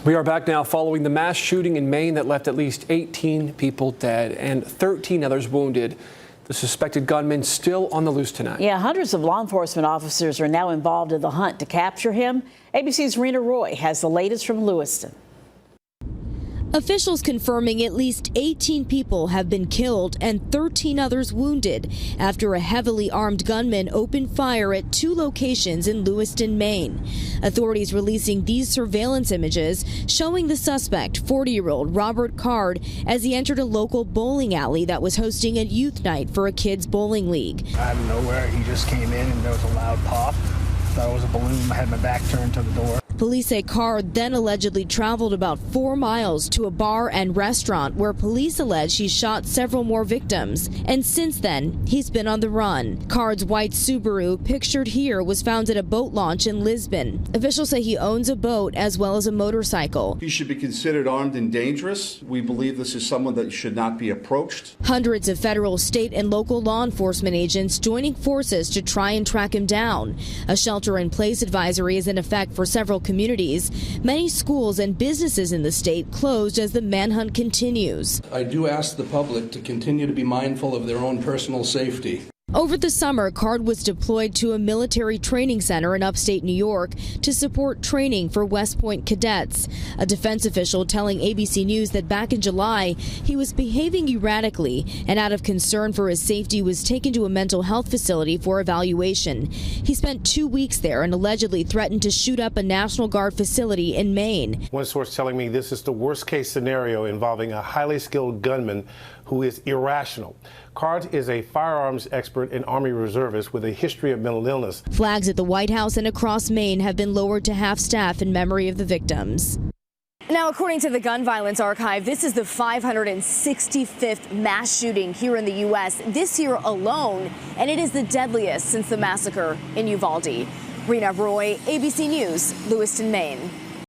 We are back now following the mass shooting in Maine that left at least 18 people dead and 13 others wounded. The suspected gunman still on the loose tonight. Yeah, hundreds of law enforcement officers are now involved in the hunt to capture him. ABC's Rena Roy has the latest from Lewiston. Officials confirming at least 18 people have been killed and 13 others wounded after a heavily armed gunman opened fire at 2 locations in Lewiston, Maine. Authorities releasing these surveillance images showing the suspect, 40-year-old Robert Card, as he entered a local bowling alley that was hosting a youth night for a kids' bowling league. Out of nowhere, he just came in and there was a loud pop. Thought it was a balloon. I had my back turned to the door. Police say Card then allegedly traveled about 4 miles to a bar and restaurant where police allege he shot several more victims. And since then, he's been on the run. Card's white Subaru, pictured here, was found at a boat launch in Lisbon. Officials say he owns a boat as well as a motorcycle. He should be considered armed and dangerous. We believe this is someone that should not be approached. Hundreds of federal, state, and local law enforcement agents joining forces to try and track him down. A shelter-in-place advisory is in effect for several communities. Many schools and businesses in the state closed as the manhunt continues. I do ask the public to continue to be mindful of their own personal safety. Over the summer, Card was deployed to a military training center in upstate New York to support training for West Point cadets. A defense official telling ABC News that back in July, he was behaving erratically and out of concern for his safety was taken to a mental health facility for evaluation. He spent 2 weeks there and allegedly threatened to shoot up a National Guard facility in Maine. One source telling me this is the worst case scenario involving a highly skilled gunman who is irrational. Card is a firearms expert and Army reservist with a history of mental illness. Flags at the White House and across Maine have been lowered to half staff in memory of the victims. Now, according to the Gun Violence Archive, this is the 565th mass shooting here in the U.S. this year alone, and it is the deadliest since the massacre in Uvalde. Rena Roy, ABC News, Lewiston, Maine.